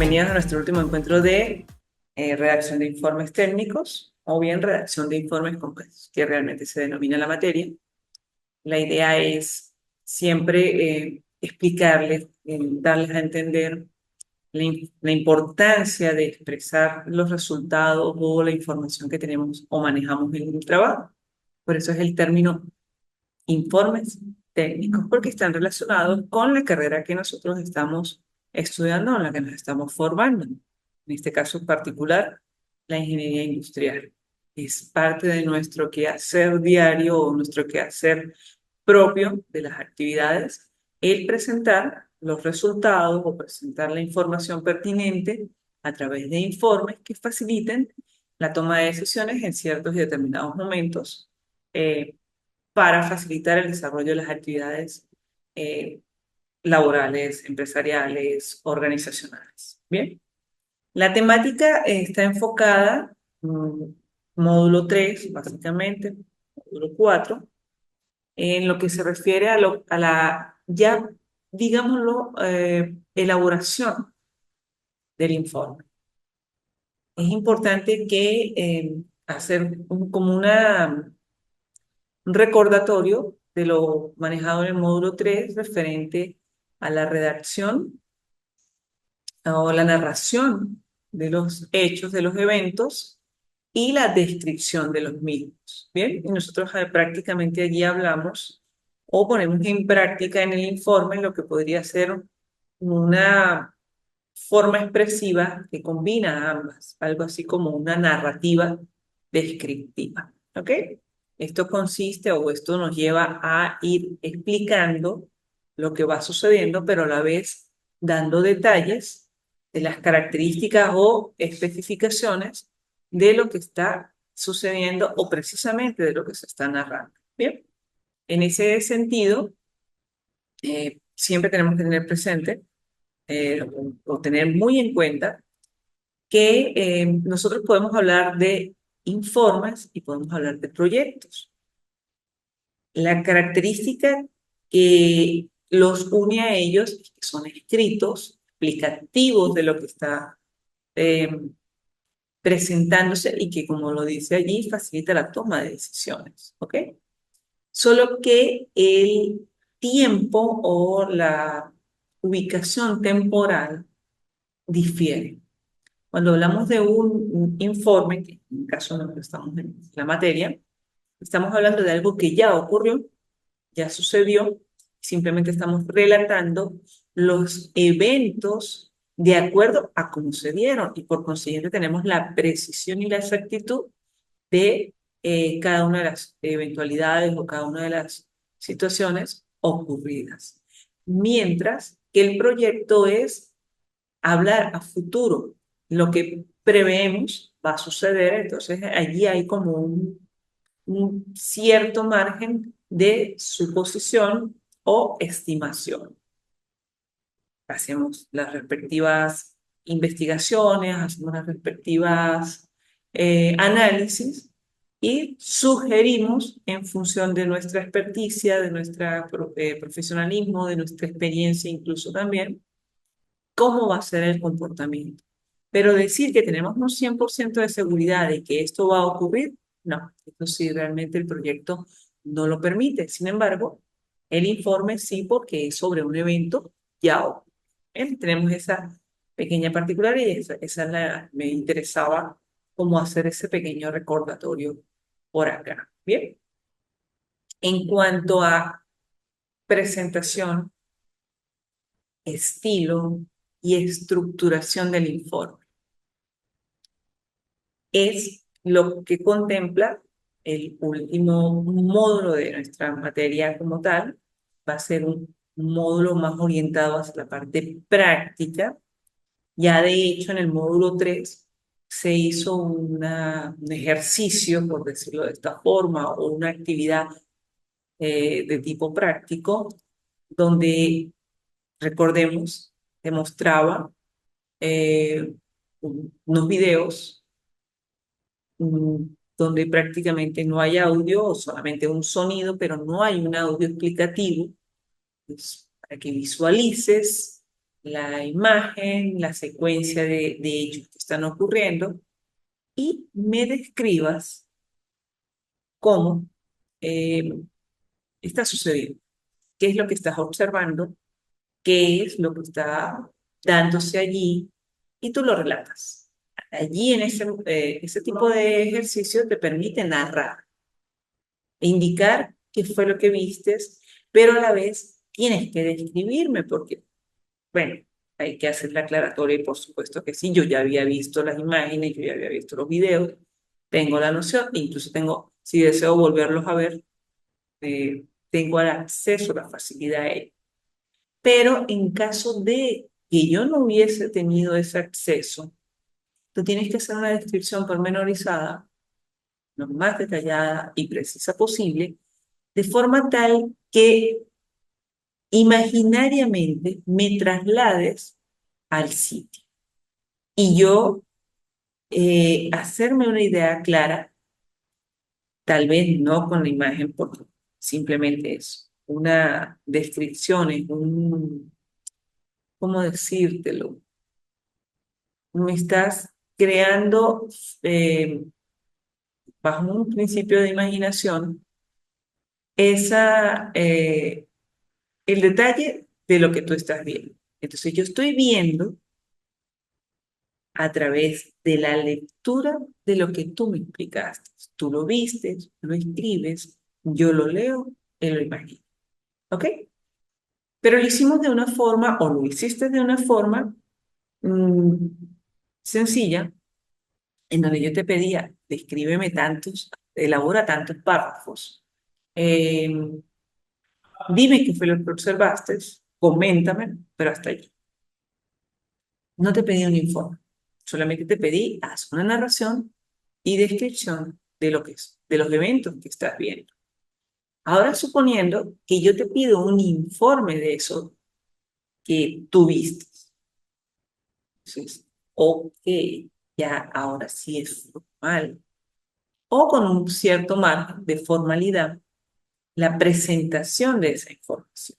Bienvenidos a nuestro último encuentro de redacción de informes técnicos o bien redacción de informes complejos, que realmente se denomina la materia. La idea es siempre explicarles, darles a entender la importancia de expresar los resultados o la información que tenemos o manejamos en un trabajo. Por eso es el término informes técnicos, porque están relacionados con la carrera que nosotros estamos estudiando, en la que nos estamos formando. En este caso en particular, la ingeniería industrial. Es parte de nuestro quehacer diario o nuestro quehacer propio de las actividades, el presentar los resultados o presentar la información pertinente a través de informes que faciliten la toma de decisiones en ciertos y determinados momentos para facilitar el desarrollo de las actividades eh, laborales, empresariales, organizacionales. Bien, la temática está enfocada, módulo 3 básicamente, módulo 4 en lo que se refiere a la ya, digámoslo, elaboración del informe. Es importante que hacer como un recordatorio de lo manejado en el módulo 3 referente a la redacción o la narración de los hechos, de los eventos y la descripción de los mismos. Bien, y nosotros prácticamente allí hablamos o ponemos en práctica en el informe lo que podría ser una forma expresiva que combina ambas, algo así como una narrativa descriptiva. ¿Ok? Esto consiste o esto nos lleva a ir explicando lo que va sucediendo, pero a la vez dando detalles de las características o especificaciones de lo que está sucediendo o precisamente de lo que se está narrando. Bien, en ese sentido, siempre tenemos que tener presente o tener muy en cuenta que nosotros podemos hablar de informes y podemos hablar de proyectos. La característica que los une a ellos es que son escritos explicativos de lo que está eh, presentándose y que, como lo dice allí, facilita la toma de decisiones. ¿Ok? Solo que el tiempo o la ubicación temporal difiere. Cuando hablamos de un informe, que en el caso de que estamos en la materia, estamos hablando de algo que ya ocurrió, ya sucedió, simplemente estamos relatando los eventos de acuerdo a cómo se dieron y por consiguiente tenemos la precisión y la exactitud de cada una de las eventualidades o cada una de las situaciones ocurridas. Mientras que el proyecto es hablar a futuro, lo que preveemos va a suceder, entonces allí hay como un cierto margen de suposición o estimación. Hacemos las respectivas investigaciones, hacemos las respectivas análisis y sugerimos en función de nuestra experticia, de nuestro profesionalismo, de nuestra experiencia incluso también, cómo va a ser el comportamiento. Pero decir que tenemos un 100% de seguridad de que esto va a ocurrir, no, esto sí realmente el proyecto no lo permite. Sin embargo, el informe sí, porque es sobre un evento ya ocurrido. Tenemos esa pequeña particularidad y me interesaba cómo hacer ese pequeño recordatorio por acá. Bien, en cuanto a presentación, estilo y estructuración del informe. Es lo que contempla el último módulo de nuestra materia como tal. Va a ser un módulo más orientado hacia la parte práctica. Ya de hecho en el módulo 3 se hizo un ejercicio, por decirlo de esta forma, o una actividad de tipo práctico, donde, recordemos, demostraba unos videos donde prácticamente no hay audio o solamente un sonido, pero no hay un audio explicativo, pues, para que visualices la imagen, la secuencia de hechos que están ocurriendo y me describas cómo eh, está sucediendo, qué es lo que estás observando, qué es lo que está dándose allí y tú lo relatas. Allí en ese tipo de ejercicio te permite narrar e indicar qué fue lo que vistes, pero a la vez tienes que describirme porque, bueno, hay que hacer la aclaratoria y por supuesto que sí, yo ya había visto las imágenes, yo ya había visto los videos, tengo la noción, incluso tengo, si deseo volverlos a ver, tengo el acceso, la facilidad a ello. Pero en caso de que yo no hubiese tenido ese acceso, tú tienes que hacer una descripción pormenorizada, lo más detallada y precisa posible, de forma tal que imaginariamente me traslades al sitio y yo hacerme una idea clara, tal vez no con la imagen, porque simplemente es una descripción, es un, ¿cómo decírtelo? Me estás creando eh, bajo un principio de imaginación esa, el detalle de lo que tú estás viendo. Entonces yo estoy viendo a través de la lectura de lo que tú me explicaste. Tú lo viste, lo escribes, yo lo leo y lo imagino. ¿Ok? Pero lo hicimos de una forma, o lo hiciste de una forma mm, sencilla, en donde yo te pedía, descríbeme tantos, elabora tantos párrafos. Eh, Dime qué fue lo que observaste, coméntame, pero hasta allí. No te pedí un informe, solamente te pedí, haz una narración y descripción de lo que es, de los eventos que estás viendo. Ahora suponiendo que yo te pido un informe de eso que tú viste. Entonces, ok, ya ahora sí es formal. O con un cierto margen de formalidad, la presentación de esa información.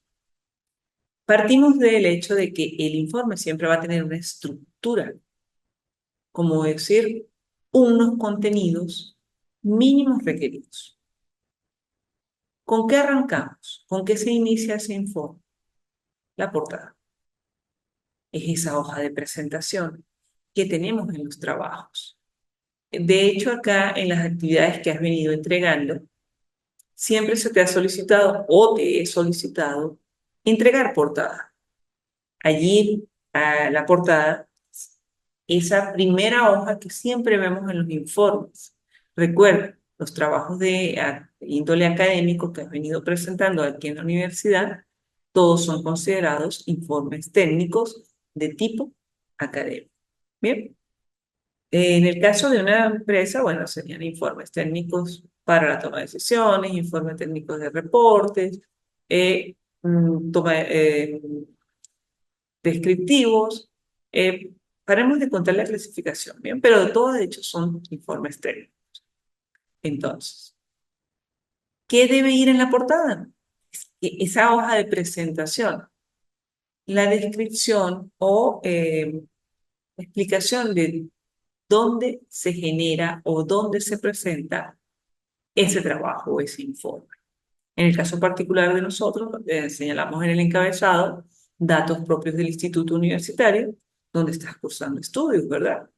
Partimos del hecho de que el informe siempre va a tener una estructura, como decir, unos contenidos mínimos requeridos. ¿Con qué arrancamos? ¿Con qué se inicia ese informe? La portada. Es esa hoja de presentación que tenemos en los trabajos. De hecho, acá en las actividades que has venido entregando, siempre se te ha solicitado o te he solicitado entregar portada. Allí, a la portada, esa primera hoja que siempre vemos en los informes. Recuerda, los trabajos de índole académico que has venido presentando aquí en la universidad, todos son considerados informes técnicos de tipo académico. Bien, en el caso de una empresa, bueno, serían informes técnicos para la toma de decisiones, informes técnicos de reportes, eh, toma, descriptivos. Paremos de contar la clasificación, ¿bien? Pero todos, de hecho, son informes técnicos. Entonces, ¿qué debe ir en la portada? Esa hoja de presentación, la descripción o explicación de dónde se genera o dónde se presenta ese trabajo o ese informe. En el caso particular de nosotros, señalamos en el encabezado datos propios del instituto universitario donde estás cursando estudios, ¿verdad?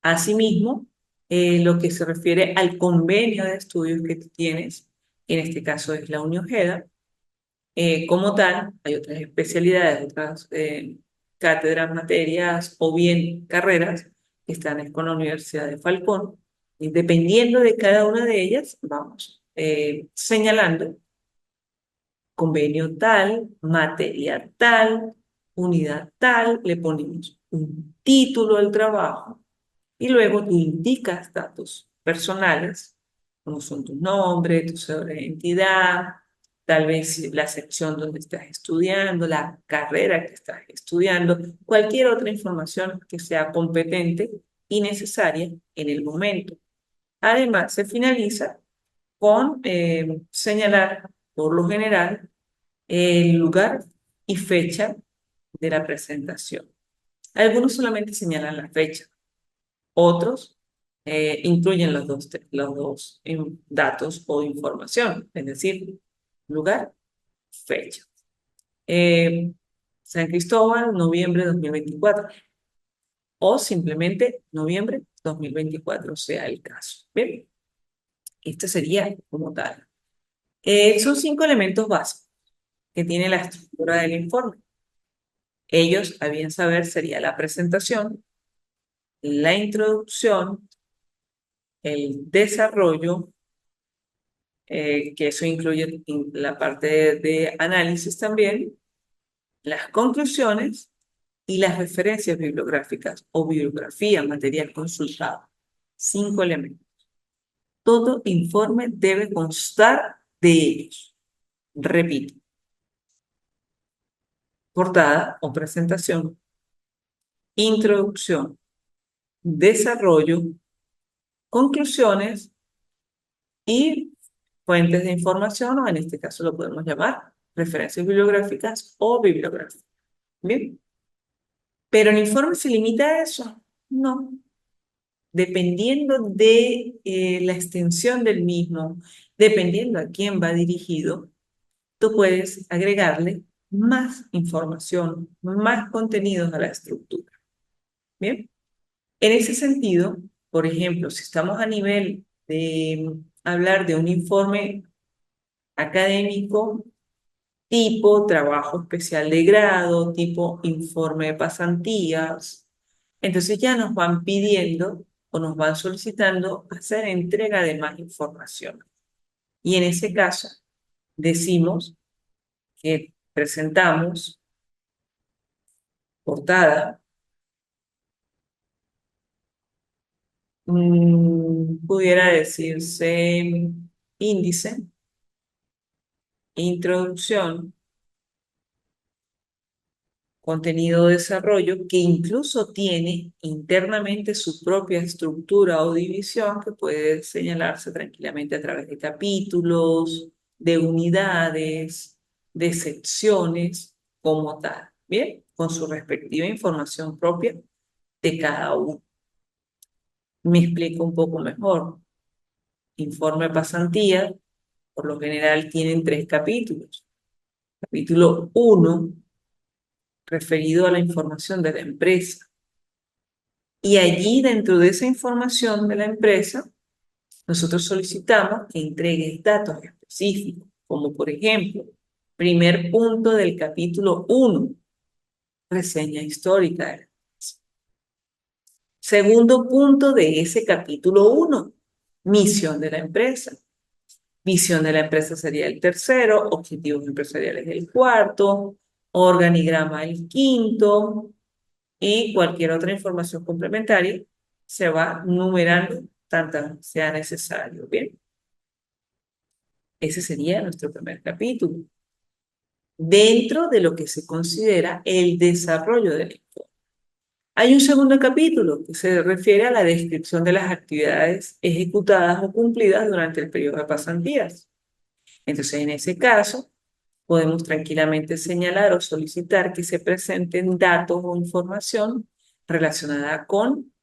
Asimismo, lo que se refiere al convenio de estudios que tú tienes, en este caso es la UniOjeda, como tal, hay otras especialidades, otras cátedras, materias o bien carreras que están con la Universidad de Falcón, y dependiendo de cada una de ellas, vamos señalando convenio tal, materia tal, unidad tal, le ponemos un título al trabajo y luego tú indicas datos personales, como son tu nombre, tu cédula de identidad, tal vez la sección donde estás estudiando, la carrera que estás estudiando, cualquier otra información que sea competente y necesaria en el momento. Además, se finaliza con señalar, por lo general, el lugar y fecha de la presentación. Algunos solamente señalan la fecha, otros incluyen los dos datos o información, es decir, lugar, fecha. Eh, San Cristóbal, noviembre de 2024, o simplemente noviembre 2024, sea el caso. Bien, este sería como tal. Son 5 elementos básicos que tiene la estructura del informe. Ellos, a bien saber, sería la presentación, la introducción, el desarrollo, que eso incluye la parte de análisis también, las conclusiones y las referencias bibliográficas o bibliografía, material consultado. 5 elementos. Todo informe debe constar de ellos. Repito, portada o presentación, introducción, desarrollo, conclusiones y fuentes de información, o en este caso lo podemos llamar referencias bibliográficas o bibliografía. Bien, pero el informe se limita a eso. No, dependiendo de la extensión del mismo, dependiendo a quién va dirigido, tú puedes agregarle más información, más contenidos a la estructura. Bien, en ese sentido, por ejemplo, si estamos a nivel de hablar de un informe académico, tipo trabajo especial de grado, tipo informe de pasantías, entonces ya nos van pidiendo o nos van solicitando hacer entrega de más información. Y en ese caso, decimos que presentamos portada, pudiera decirse índice, introducción, contenido de desarrollo, que incluso tiene internamente su propia estructura o división que puede señalarse tranquilamente a través de capítulos, de unidades, de secciones, como tal, ¿bien? Con su respectiva información propia de cada uno. Me explico un poco mejor. Informe pasantía, por lo general tienen 3 capítulos. Capítulo 1, referido a la información de la empresa. Y allí, dentro de esa información de la empresa, nosotros solicitamos que entregue datos específicos, como por ejemplo, primer punto del capítulo 1, reseña histórica de la empresa. Segundo punto de ese capítulo 1, misión de la empresa. Visión de la empresa sería el tercero, objetivos empresariales el cuarto, organigrama el quinto, y cualquier otra información complementaria se va numerando tanto sea necesario. Bien, ese sería nuestro primer capítulo, dentro de lo que se considera el desarrollo del informe. Hay un segundo capítulo que se refiere a la descripción de las actividades ejecutadas o cumplidas durante el periodo de pasantías. Entonces, en ese caso, podemos tranquilamente señalar o solicitar que se presenten datos o información relacionada con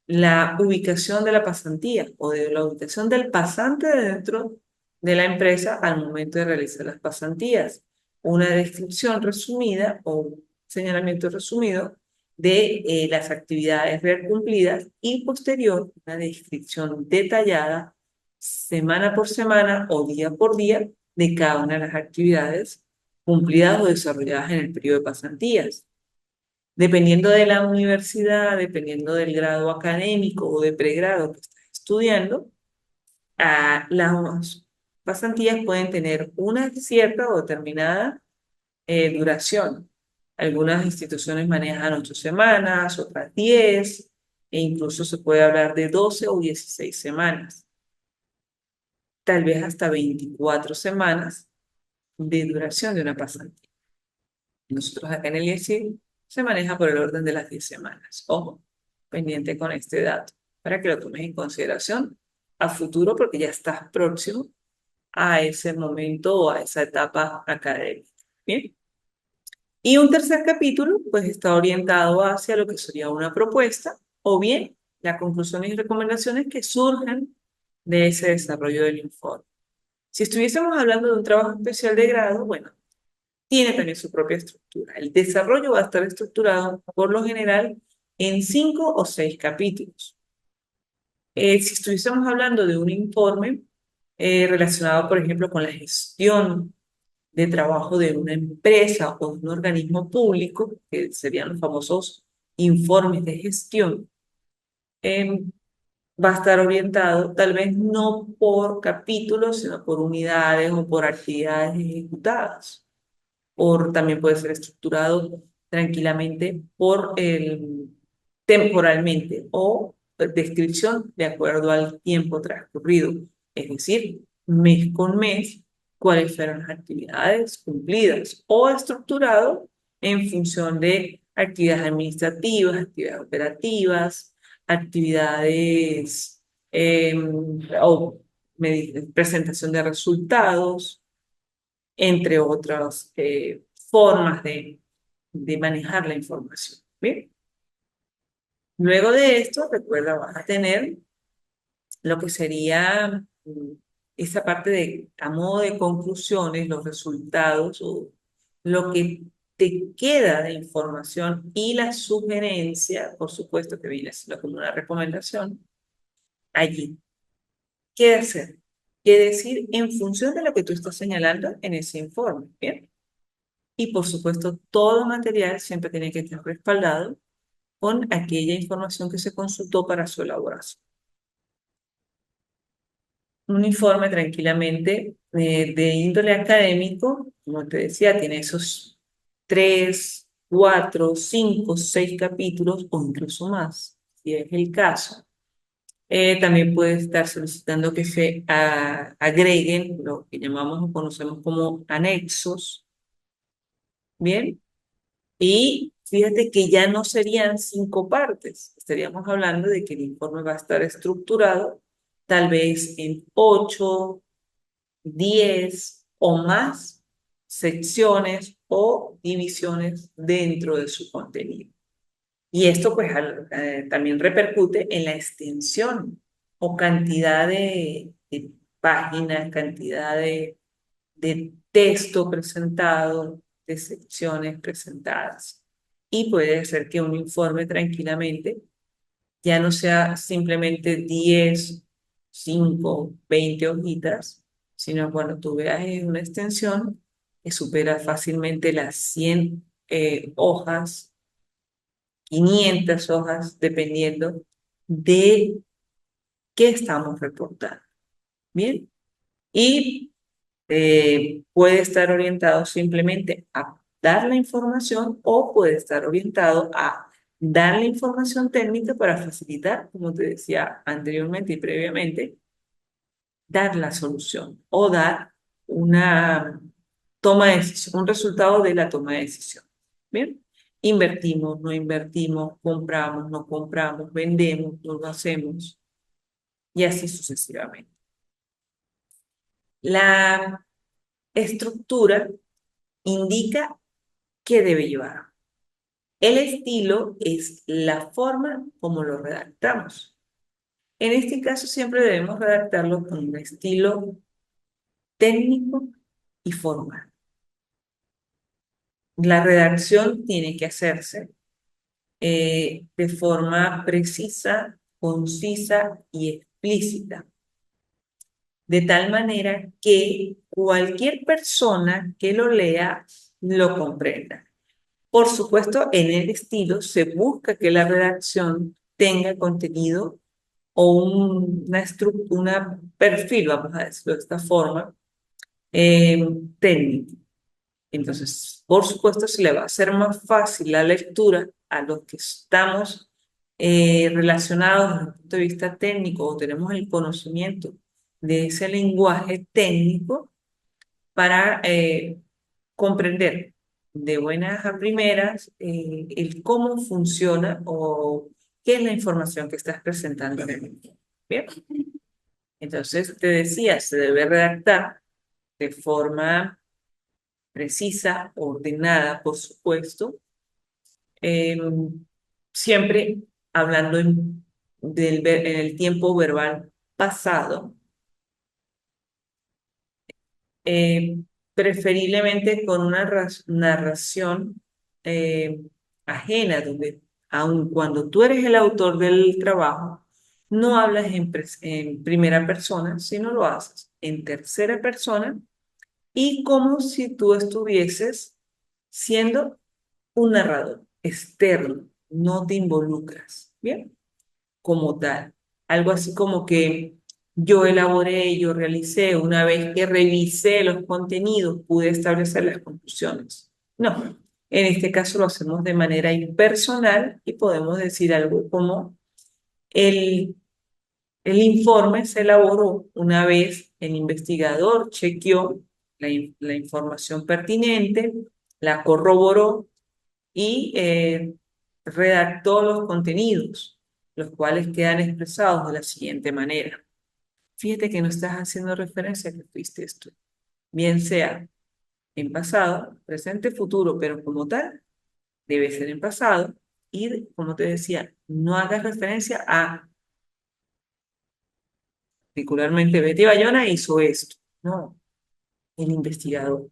la ubicación de la pasantía o de la ubicación del pasante dentro de la empresa al momento de realizar las pasantías. Una descripción resumida o señalamiento resumido de las actividades ver cumplidas, y posterior una descripción detallada semana por semana o día por día de cada una de las actividades cumplidas o desarrolladas en el periodo de pasantías. Dependiendo de la universidad, dependiendo del grado académico o de pregrado que estés estudiando, las pasantías pueden tener una cierta o determinada duración. Algunas instituciones manejan 8 semanas, otras 10, e incluso se puede hablar de 12 o 16 semanas, tal vez hasta 24 semanas de duración de una pasantía. Nosotros acá en el IESIG se maneja por el orden de las 10 semanas. Ojo, pendiente con este dato, para que lo tomes en consideración a futuro, porque ya estás próximo a ese momento o a esa etapa académica. Bien, Y un tercer capítulo, pues está orientado hacia lo que sería una propuesta o bien las conclusiones y recomendaciones que surjan de ese desarrollo del informe. Si estuviésemos hablando de un trabajo especial de grado, bueno, tiene también su propia estructura. El desarrollo va a estar estructurado por lo general en 5 o 6 capítulos. Si estuviésemos hablando de un informe relacionado, por ejemplo, con la gestión de trabajo de una empresa o de un organismo público, que serían los famosos informes de gestión, eh, va a estar orientado tal vez no por capítulos, sino por unidades o por actividades ejecutadas. O también puede ser estructurado tranquilamente por temporalmente o descripción de acuerdo al tiempo transcurrido, es decir, mes con mes, cuáles fueron las actividades cumplidas o estructurado en función de actividades administrativas, actividades operativas, actividades o presentación de resultados, entre otras formas de manejar la información. ¿Bien? Luego de esto, recuerda, vas a tener lo que sería esa parte de, a modo de conclusiones, los resultados o lo que te queda de información y la sugerencia, por supuesto que viene siendo como una recomendación, allí. ¿Qué hacer? ¿Qué decir en función de lo que tú estás señalando en ese informe? ¿Bien? Y por supuesto, todo material siempre tiene que estar respaldado con aquella información que se consultó para su elaboración. Un informe tranquilamente de índole académico, como te decía, tiene esos 3, 4, 5, 6 capítulos o incluso más, si es el caso. También puede estar solicitando que se agreguen lo que llamamos o conocemos como anexos, ¿bien? Y fíjate que ya no serían 5 partes, estaríamos hablando de que el informe va a estar estructurado tal vez en 8, 10 o más secciones o divisiones dentro de su contenido. Y esto pues también repercute en la extensión o cantidad de páginas, cantidad de texto presentado, de secciones presentadas. Y puede ser que un informe tranquilamente ya no sea simplemente 10, 5, 20 hojitas, sino cuando tú veas una extensión que supera fácilmente las 100 hojas, 500 hojas, dependiendo de qué estamos reportando. Bien, y puede estar orientado simplemente a dar la información o puede estar orientado a dar la información técnica para facilitar, como te decía anteriormente y previamente, dar la solución o dar una toma de decisión, un resultado de la toma de decisión. Bien, invertimos, no invertimos, compramos, no compramos, vendemos, no lo hacemos y así sucesivamente. La estructura indica qué debe llevar. El estilo es la forma como lo redactamos. En este caso siempre debemos redactarlo con un estilo técnico y formal. La redacción tiene que hacerse de forma precisa, concisa y explícita, de tal manera que cualquier persona que lo lea lo comprenda. Por supuesto, en el estilo se busca que la redacción tenga contenido o perfil, vamos a decirlo de esta forma, técnico. Entonces, por supuesto, se le va a hacer más fácil la lectura a los que estamos relacionados desde el punto de vista técnico o tenemos el conocimiento de ese lenguaje técnico para comprender de buenas a primeras el cómo funciona o qué es la información que estás presentando. Bien, entonces te decía, se debe redactar de forma precisa, ordenada, por supuesto, eh, siempre hablando en el tiempo verbal pasado, eh, preferiblemente con una narración eh, ajena, donde aun cuando tú eres el autor del trabajo, no hablas en primera persona, sino lo haces en tercera persona y como si tú estuvieses siendo un narrador externo, no te involucras, ¿bien? Como tal. Algo así como que yo elaboré, yo realicé, una vez que revisé los contenidos, pude establecer las conclusiones. No, en este caso lo hacemos de manera impersonal y podemos decir algo como el, el informe se elaboró una vez el investigador chequeó la información pertinente, la corroboró y redactó los contenidos, los cuales quedan expresados de la siguiente manera. Fíjate que no estás haciendo referencia a que fuiste esto, bien sea en pasado, presente, futuro, pero como tal, debe ser en pasado. Y como te decía, no hagas referencia a, particularmente, Betty Bayona hizo esto. No, el investigador.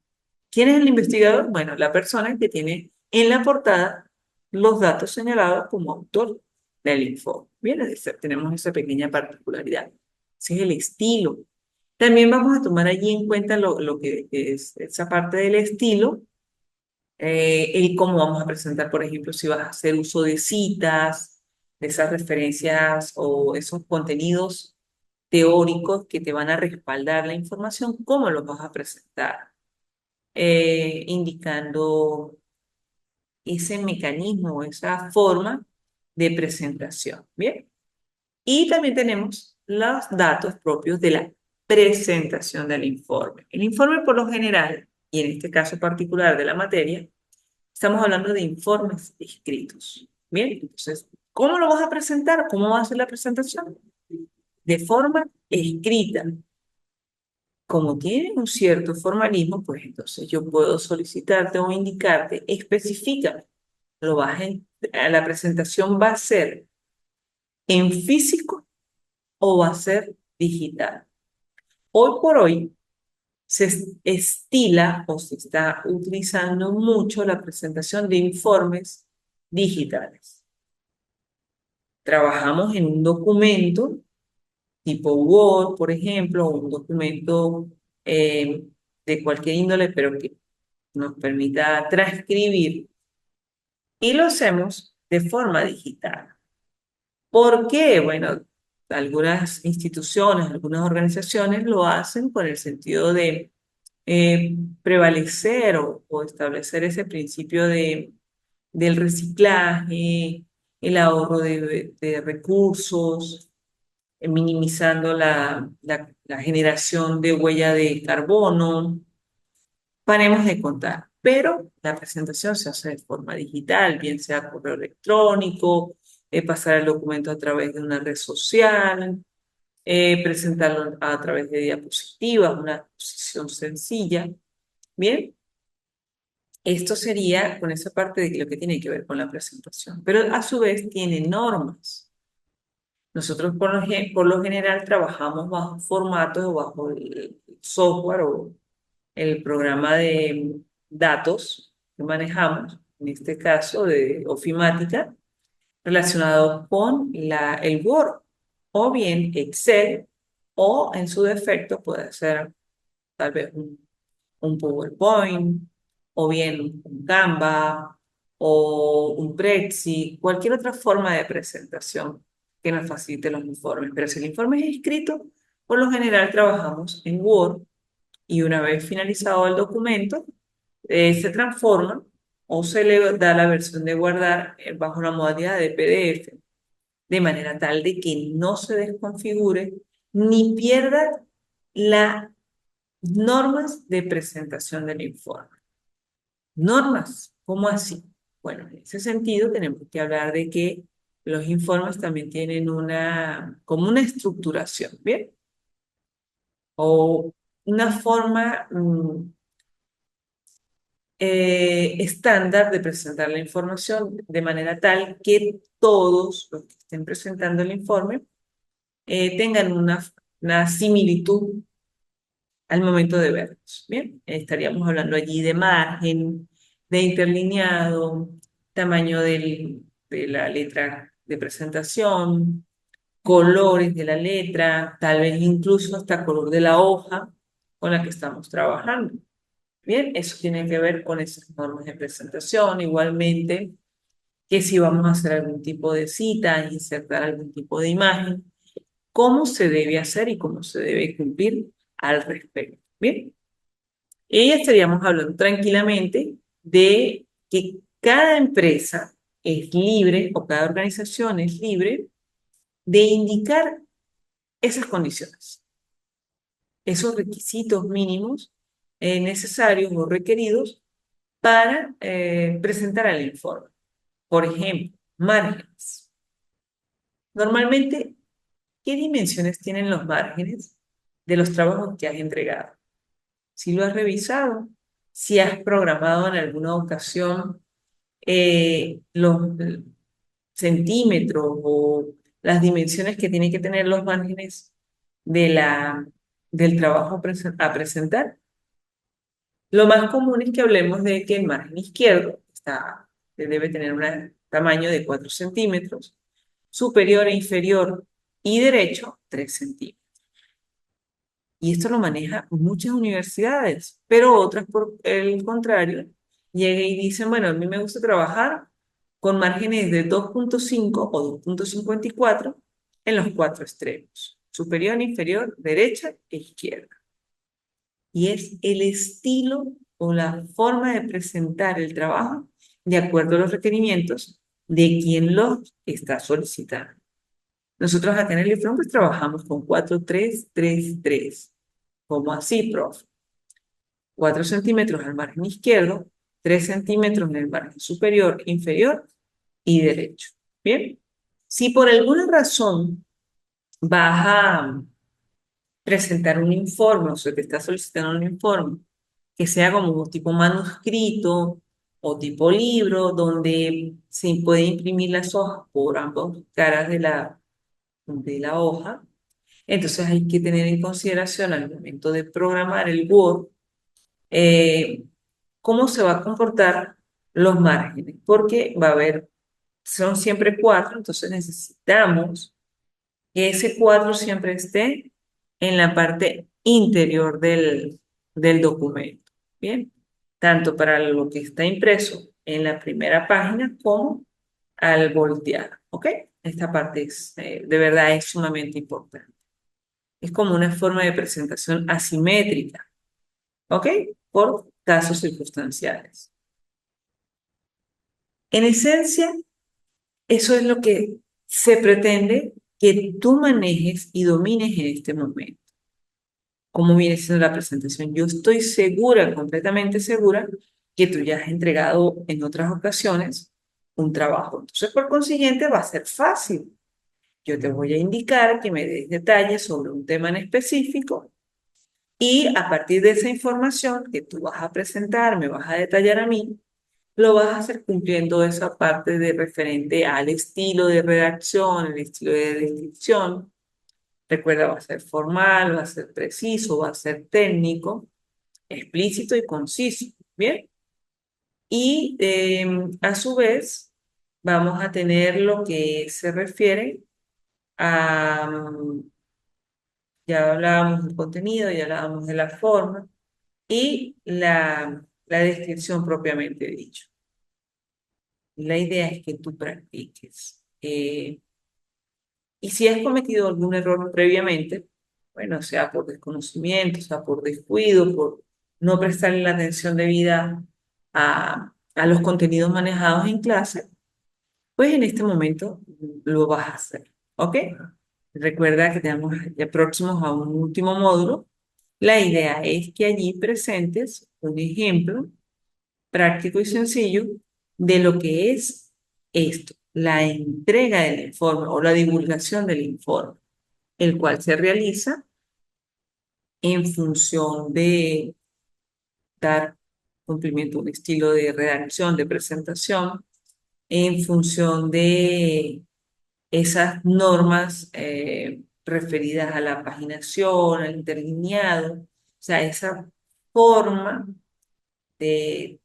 ¿Quién es el investigador? Bueno, la persona que tiene en la portada los datos señalados como autor del informe. Bien, es decir, tenemos esa pequeña particularidad. Ese es el estilo. También vamos a tomar allí en cuenta lo que es esa parte del estilo, el cómo vamos a presentar, por ejemplo, si vas a hacer uso de citas, de esas referencias o esos contenidos teóricos que te van a respaldar la información, cómo los vas a presentar indicando ese mecanismo, esa forma de presentación. Bien. Y también tenemos los datos propios de la presentación del informe. El informe por lo general, y en este caso particular de la materia, estamos hablando de informes escritos. Bien, entonces, ¿cómo lo vas a presentar? ¿Cómo va a ser la presentación? De forma escrita. Como tiene un cierto formalismo, pues entonces yo puedo solicitarte o indicarte, específicame, la presentación va a ser en físico o va a ser digital. Hoy por hoy estila o se está utilizando mucho la presentación de informes digitales. Trabajamos en un documento tipo Word, por ejemplo, o un documento eh, de cualquier índole, pero que nos permita transcribir y lo hacemos de forma digital. ¿Por qué? Bueno, algunas instituciones, algunas organizaciones lo hacen con el sentido de prevalecer o establecer ese principio del reciclaje, el ahorro de recursos, minimizando la generación de huella de carbono. Paremos de contar, pero la presentación se hace de forma digital, bien sea correo electrónico, pasar el documento a través de una red social, presentarlo a través de diapositivas, una exposición sencilla. Bien, esto sería con esa parte de lo que tiene que ver con la presentación, pero a su vez tiene normas. Nosotros por lo general trabajamos bajo formatos o bajo el software o el programa de datos que manejamos, en este caso de ofimática, relacionado con el Word o bien Excel o en su defecto puede ser tal vez un PowerPoint o bien un Canva o un Prezi, cualquier otra forma de presentación que nos facilite los informes. Pero si el informe es escrito, por lo general trabajamos en Word y una vez finalizado el documento, se transforma o se le da la versión de guardar bajo la modalidad de PDF, de manera tal de que no se desconfigure ni pierda las normas de presentación del informe. Normas, ¿cómo así? Bueno, en ese sentido tenemos que hablar de que los informes también tienen como una estructuración, ¿bien? O una forma estándar de presentar la información de manera tal que todos los que estén presentando el informe tengan una similitud al momento de verlos. Bien, estaríamos hablando allí de margen, de interlineado, tamaño de la letra de presentación, colores de la letra, tal vez incluso hasta color de la hoja con la que estamos trabajando. Bien, eso tiene que ver con esas normas de presentación. Igualmente, que si vamos a hacer algún tipo de cita, insertar algún tipo de imagen, cómo se debe hacer y cómo se debe cumplir al respecto. Bien, y ya estaríamos hablando tranquilamente de que cada empresa es libre o cada organización es libre de indicar esas condiciones, esos requisitos mínimos necesarios o requeridos para presentar el informe. Por ejemplo, márgenes. Normalmente, ¿qué dimensiones tienen los márgenes de los trabajos que has entregado? Si lo has revisado, si has programado en alguna ocasión los centímetros o las dimensiones que tienen que tener los márgenes de del trabajo a presentar. Lo más común es que hablemos de que el margen izquierdo debe tener un tamaño de 4 centímetros, superior e inferior y derecho 3 centímetros. Y esto lo maneja muchas universidades, pero otras, por el contrario, llegan y dicen, bueno, a mí me gusta trabajar con márgenes de 2,5 o 2,54 en los 4 extremos, superior, inferior, derecha e izquierda. Y es el estilo o la forma de presentar el trabajo de acuerdo a los requerimientos de quien lo está solicitando. Nosotros acá en el IFROM pues trabajamos con 4,3,3,3. ¿Cómo así, profe? 4 centímetros al margen izquierdo, 3 centímetros en el margen superior, inferior y derecho. Bien, si por alguna razón vas a presentar un informe o se te está solicitando un informe que sea como tipo manuscrito o tipo libro, donde se puede imprimir las hojas por ambas caras de la hoja, entonces hay que tener en consideración al momento de programar el Word eh, cómo se va a comportar los márgenes, porque va a haber, son siempre 4, entonces necesitamos que ese 4 siempre esté en la parte interior del documento. Bien, tanto para lo que está impreso en la primera página como al voltear. ¿Ok? Esta parte de verdad es sumamente importante. Es como una forma de presentación asimétrica. ¿Ok? Por casos circunstanciales. En esencia, eso es lo que se pretende que tú manejes y domines en este momento. ¿Cómo viene siendo la presentación? Yo estoy segura, completamente segura, que tú ya has entregado en otras ocasiones un trabajo. Entonces, por consiguiente, va a ser fácil. Yo te voy a indicar que me des detalles sobre un tema en específico y a partir de esa información que tú vas a presentar, me vas a detallar a mí, lo vas a hacer cumpliendo esa parte de referente al estilo de redacción, el estilo de descripción. Recuerda, va a ser formal, va a ser preciso, va a ser técnico, explícito y conciso. Bien. Y a su vez, vamos a tener lo que se refiere a, ya hablábamos del contenido, ya hablábamos de la forma y la descripción propiamente dicho. La idea es que tú practiques. Y si has cometido algún error previamente, bueno, sea por desconocimiento, sea por descuido, por no prestarle la atención debida a los contenidos manejados en clase, pues en este momento lo vas a hacer. ¿Ok? Recuerda que tenemos ya próximos a un último módulo. La idea es que allí presentes un ejemplo práctico y sencillo de lo que es esto, la entrega del informe o la divulgación del informe, el cual se realiza en función de dar cumplimiento de un estilo de redacción, de presentación, en función de esas normas referidas a la paginación, al interlineado, o sea, esa forma de,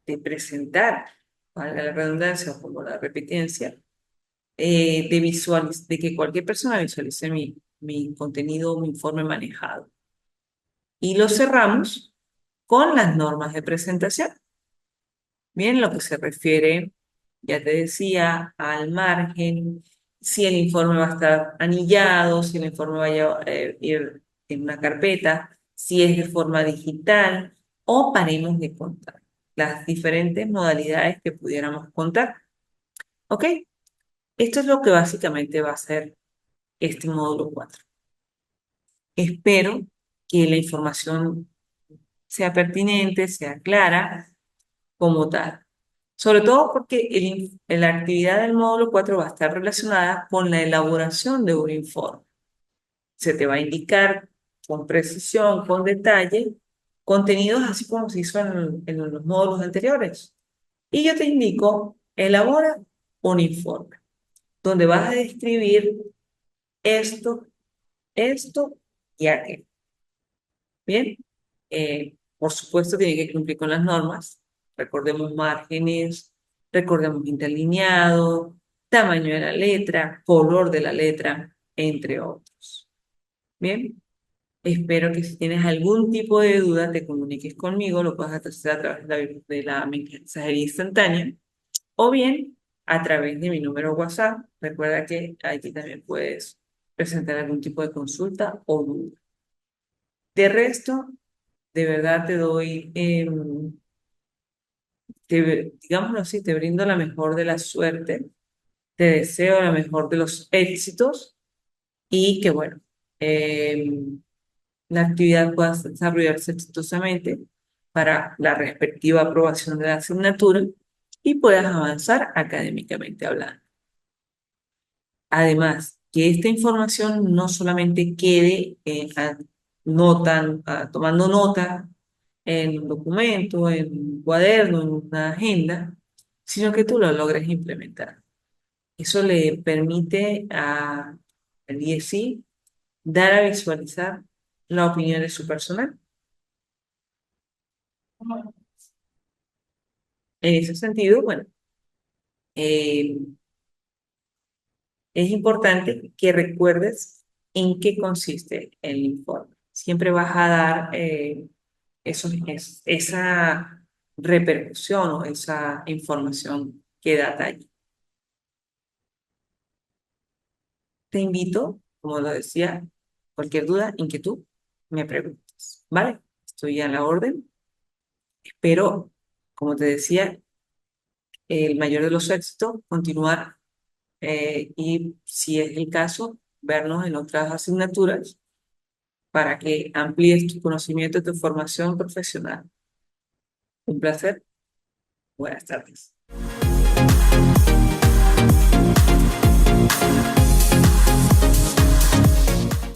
de presentar, valga la redundancia o como la repitencia, de que cualquier persona visualice mi contenido, mi informe manejado. Y lo cerramos con las normas de presentación. Bien, lo que se refiere, ya te decía, al margen, si el informe va a estar anillado, si el informe va a ir en una carpeta, si es de forma digital o paremos de contar. Las diferentes modalidades que pudiéramos contar. ¿Ok? Esto es lo que básicamente va a ser este módulo 4. Espero que la información sea pertinente, sea clara como tal. Sobre todo porque la actividad del módulo 4 va a estar relacionada con la elaboración de un informe. Se te va a indicar con precisión, con detalle, contenidos así como se hizo en los módulos anteriores. Y yo te indico, elabora un informe donde vas a describir esto, esto y aquello. Bien, por supuesto tiene que cumplir con las normas. Recordemos márgenes, recordemos interlineado, tamaño de la letra, color de la letra, entre otros. Bien, espero que si tienes algún tipo de duda te comuniques conmigo, lo puedes hacer a través de la mensajería instantánea o bien a través de mi número WhatsApp. Recuerda que aquí también puedes presentar algún tipo de consulta o duda. De resto, de verdad te doy, digámoslo así, te brindo la mejor de la suerte, te deseo la mejor de los éxitos y que, bueno, la actividad pueda desarrollarse exitosamente para la respectiva aprobación de la asignatura y puedas avanzar académicamente hablando. Además, que esta información no solamente quede tomando nota en un documento, en un cuaderno, en una agenda, sino que tú lo logres implementar. Eso le permite al IESI dar a visualizar la opinión de su personal. En ese sentido, bueno, eh, es importante que recuerdes en qué consiste el informe. Siempre vas a dar esa repercusión o esa información que da allí. Te invito, como lo decía, cualquier duda, inquietud, me preguntas, ¿vale? Estoy a la orden. Espero, como te decía, el mayor de los éxitos, continuar y, si es el caso, vernos en otras asignaturas para que amplíes tu conocimiento y tu formación profesional. Un placer. Buenas tardes.